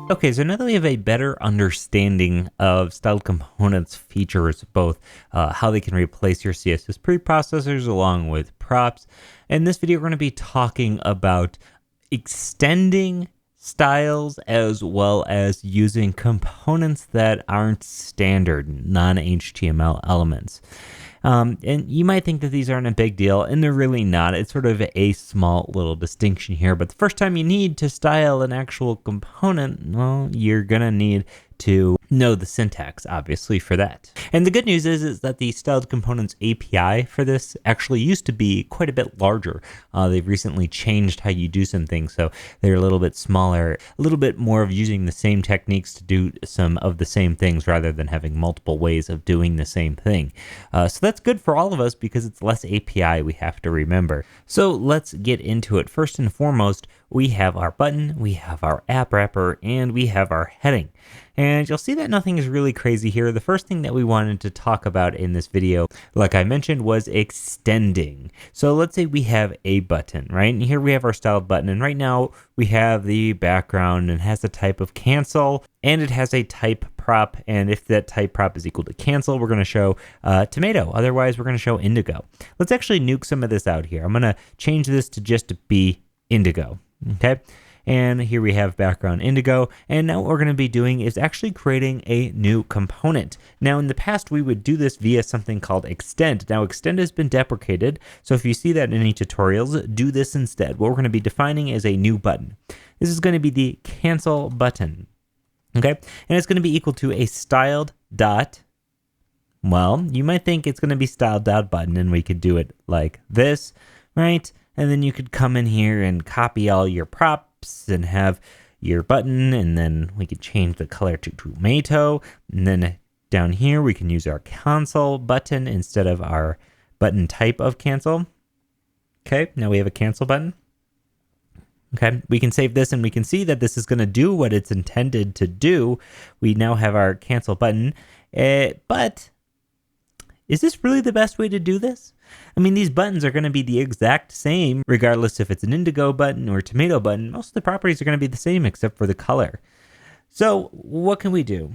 Okay, so now that we have a better understanding of styled components features, both how they can replace your CSS preprocessors along with props, in this video we're going to be talking about extending styles as well as using components that aren't standard non-HTML elements. And you might think that these aren't a big deal, and they're really not. It's sort of a small little distinction here. But the first time you need to style an actual component, well, you're going to need to know the syntax, obviously, for that. And the good news is that the styled components API for this actually used to be quite a bit larger. They've recently changed how you do some things, so they're a little bit smaller, a little bit more of using the same techniques to do some of the same things rather than having multiple ways of doing the same thing. So that's good for all of us because it's less API we have to remember. So let's get into it. First and foremost, we have our button, we have our app wrapper, and we have our heading. And you'll see that nothing is really crazy here. The first thing that we wanted to talk about in this video, like I mentioned, was extending. So let's say we have a button, right? And here we have our styled button. And right now we have the background and has a type of cancel, and it has a type prop. And if that type prop is equal to cancel, we're going to show tomato. Otherwise, we're going to show indigo. Let's actually nuke some of this out here. I'm going to change this to just be indigo. Okay. And here we have background indigo. And now what we're going to be doing is actually creating a new component. Now in the past, we would do this via something called extend. Now extend has been deprecated. So if you see that in any tutorials, do this instead. What we're going to be defining is a new button. This is going to be the cancel button. Okay. And it's going to be equal to a styled dot. Well, you might think it's going to be styled dot button, and we could do it like this, right? And then you could come in here and copy all your props and have your button, and then we could change the color to tomato. And then down here, we can use our cancel button instead of our button type of cancel. Okay, now we have a cancel button. Okay, we can save this and we can see that this is going to do what it's intended to do. We now have our cancel button, but is this really the best way to do this? I mean, these buttons are going to be the exact same, regardless if it's an indigo button or a tomato button. Most of the properties are going to be the same except for the color. So what can we do?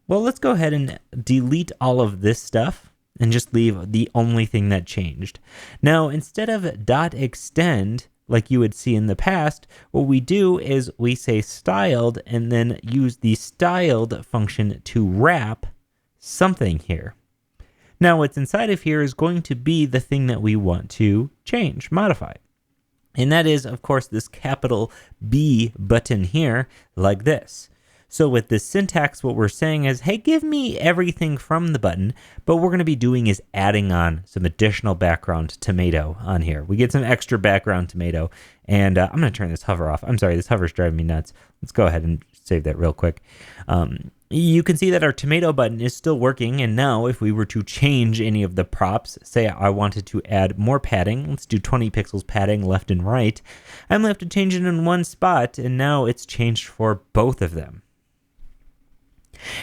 Well, let's go ahead and delete all of this stuff and just leave the only thing that changed. Now, instead of dot extend, like you would see in the past, what we do is we say styled and then use the styled function to wrap something here. Now, what's inside of here is going to be the thing that we want to change, modify. And that is, of course, this capital B button here, like this. So with this syntax, what we're saying is, hey, give me everything from the button, but what we're going to be doing is adding on some additional background tomato on here. We get some extra background tomato, and I'm going to turn this hover off. I'm sorry, this hover's driving me nuts. Let's go ahead and save that real quick. You can see that our tomato button is still working, and now if we were to change any of the props, say I wanted to add more padding, let's do 20 pixels padding left and right, I'm going to have to change it in one spot, and now it's changed for both of them.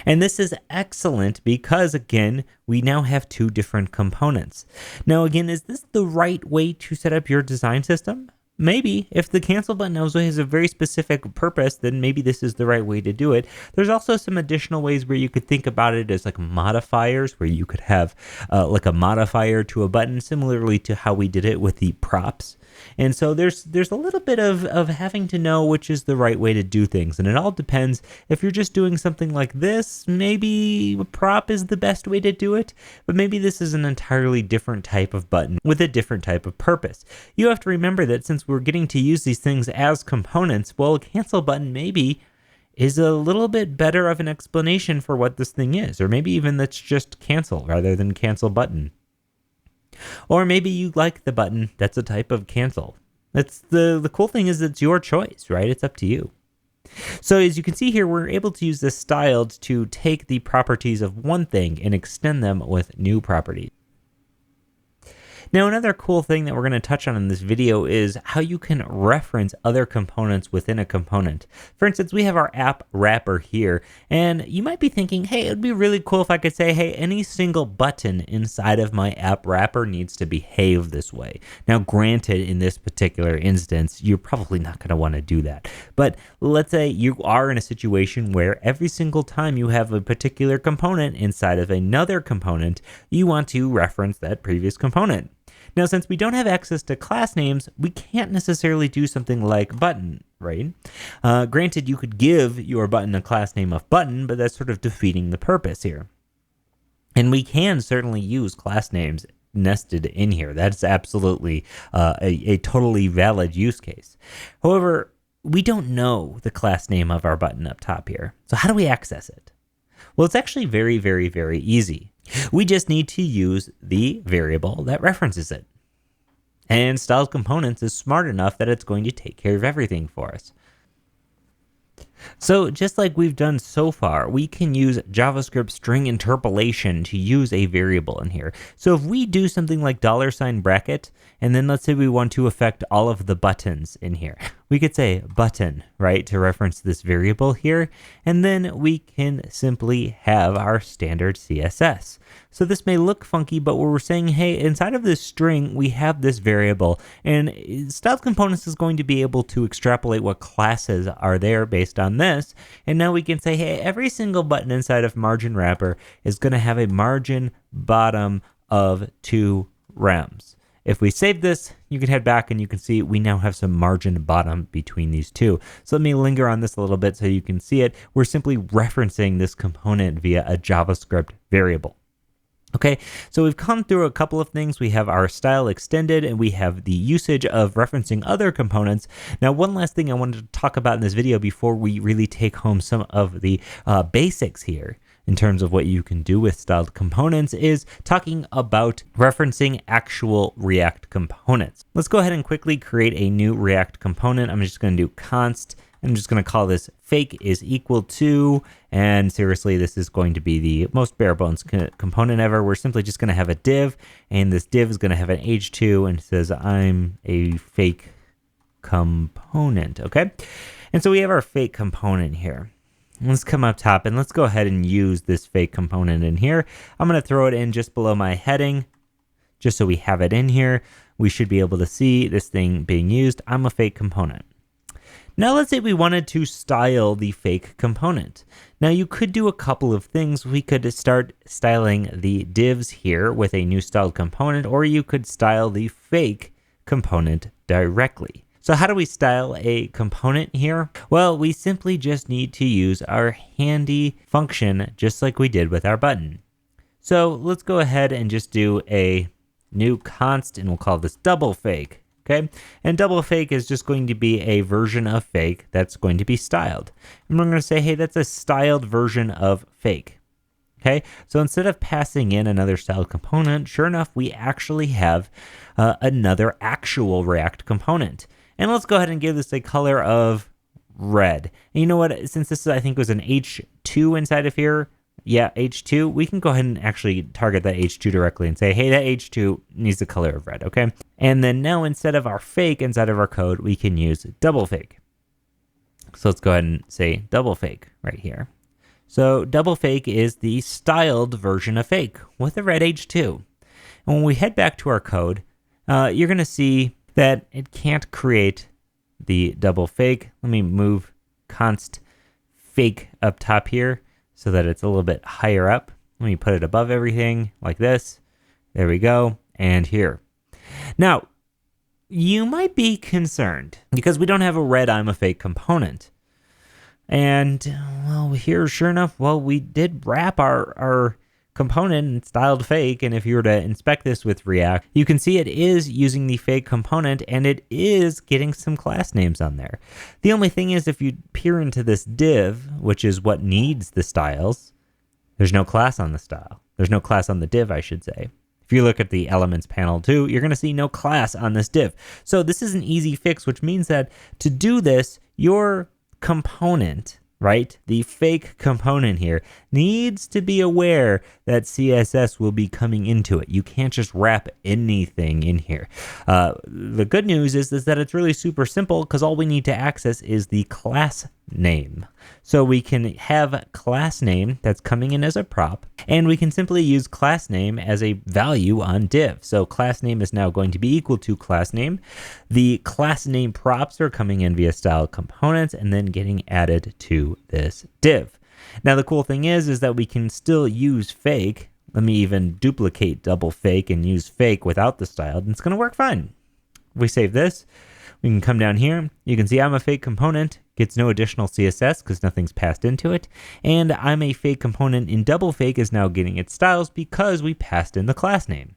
And this is excellent because, again, we now have two different components. Now, again, is this the right way to set up your design system? Maybe. If the cancel button also has a very specific purpose, then maybe this is the right way to do it. There's also some additional ways where you could think about it as like modifiers, where you could have like a modifier to a button, similarly to how we did it with the props. And so there's a little bit of having to know which is the right way to do things. And it all depends. If you're just doing something like this, maybe a prop is the best way to do it. But maybe this is an entirely different type of button with a different type of purpose. You have to remember that since we're getting to use these things as components, well, a cancel button maybe is a little bit better of an explanation for what this thing is. Or maybe even that's just cancel rather than cancel button. Or maybe you like the button that's a type of cancel. That's the cool thing is it's your choice, right? It's up to you. So as you can see here, we're able to use this styled to take the properties of one thing and extend them with new properties. Now, another cool thing that we're going to touch on in this video is how you can reference other components within a component. For instance, we have our app wrapper here, and you might be thinking, hey, it'd be really cool if I could say, hey, any single button inside of my app wrapper needs to behave this way. Now, granted, in this particular instance, you're probably not going to want to do that. But let's say you are in a situation where every single time you have a particular component inside of another component, you want to reference that previous component. Now, since we don't have access to class names, we can't necessarily do something like button, right? Granted, you could give your button a class name of button, but that's sort of defeating the purpose here. And we can certainly use class names nested in here. That's absolutely a totally valid use case. However, we don't know the class name of our button up top here. So how do we access it? Well, it's actually very, very, very easy. We just need to use the variable that references it. And styled components is smart enough that it's going to take care of everything for us. So just like we've done so far, we can use JavaScript string interpolation to use a variable in here. So if we do something like $bracket, and then let's say we want to affect all of the buttons in here, we could say button, right, to reference this variable here, and then we can simply have our standard CSS. So this may look funky, but we're saying, hey, inside of this string, we have this variable, and styled components is going to be able to extrapolate what classes are there based on this. And now we can say, hey, every single button inside of margin wrapper is going to have a margin bottom of 2 rems. If we save this, you can head back and you can see we now have some margin bottom between these two. So let me linger on this a little bit so you can see it. We're simply referencing this component via a JavaScript variable. Okay, so we've come through a couple of things. We have our style extended, and we have the usage of referencing other components. Now, one last thing I wanted to talk about in this video before we really take home some of the basics here in terms of what you can do with styled components is talking about referencing actual React components. Let's go ahead and quickly create a new React component. I'm just going to do const. I'm just going to call this fake is equal to, and seriously, this is going to be the most bare bones component ever. We're simply just going to have a div, and this div is going to have an h2, and it says I'm a fake component, okay? And so we have our fake component here. Let's come up top, and let's go ahead and use this fake component in here. I'm going to throw it in just below my heading, just so we have it in here. We should be able to see this thing being used. I'm a fake component. Now let's say we wanted to style the fake component. Now you could do a couple of things. We could start styling the divs here with a new styled component, or you could style the fake component directly. So how do we style a component here? Well, we simply just need to use our handy function just like we did with our button. So let's go ahead and just do a new const, and we'll call this double fake. Okay, and double fake is just going to be a version of fake that's going to be styled. And we're going to say, hey, that's a styled version of fake. Okay, so instead of passing in another styled component, sure enough, we actually have another actual React component. And let's go ahead and give this a color of red. And you know what, since this I think was an H2 inside of here, yeah, H2, we can go ahead and actually target that H2 directly and say, hey, that H2 needs the color of red, okay? And then now instead of our fake inside of our code, we can use double fake. So let's go ahead and say double fake right here. So double fake is the styled version of fake with a red H2. And when we head back to our code, you're going to see that it can't create the double fake. Let me move const fake up top here, so that it's a little bit higher up. Let me put it above everything like this. There we go. And here. Now, you might be concerned because we don't have a red I'm a fake component. And, well, here, sure enough, well, we did wrap our component in styled fake. And if you were to inspect this with React, you can see it is using the fake component and it is getting some class names on there. The only thing is if you peer into this div, which is what needs the styles, there's no class on the style. There's no class on the div, I should say. If you look at the elements panel too, you're going to see no class on this div. So this is an easy fix, which means that to do this, your component right? The fake component here needs to be aware that CSS will be coming into it. You can't just wrap anything in here. The good news is that it's really super simple because all we need to access is the class name. So we can have class name that's coming in as a prop, and we can simply use class name as a value on div. So class name is now going to be equal to class name. The class name props are coming in via style components and then getting added to this div. Now the cool thing is that we can still use fake. Let me even duplicate double fake and use fake without the style, and it's going to work fine. If we save this, we can come down here. You can see I'm a fake component, gets no additional CSS because nothing's passed into it. And I'm a fake component in double fake is now getting its styles because we passed in the class name.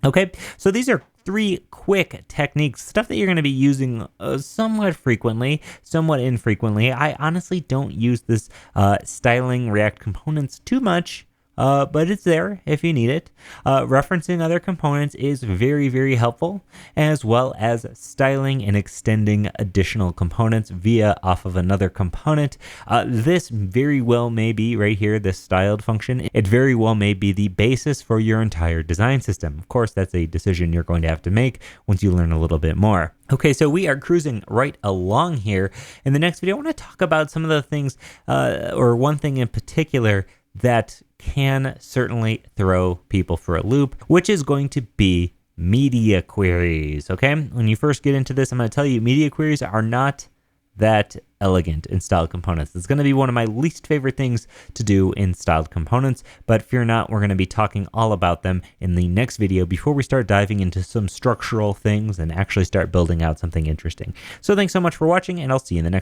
Okay, so these are 3 quick techniques, stuff that you're going to be using somewhat frequently, somewhat infrequently. I honestly don't use this styling React components too much. But it's there if you need it. Referencing other components is very, very helpful, as well as styling and extending additional components via off of another component. This very well may be right here, this styled function. It very well may be the basis for your entire design system. Of course, that's a decision you're going to have to make once you learn a little bit more. Okay, so we are cruising right along here. In the next video, I want to talk about some of the things, or one thing in particular that can certainly throw people for a loop, which is going to be media queries, okay? When you first get into this, I'm going to tell you media queries are not that elegant in styled components. It's going to be one of my least favorite things to do in styled components, but fear not, we're going to be talking all about them in the next video before we start diving into some structural things and actually start building out something interesting. So thanks so much for watching, and I'll see you in the next one.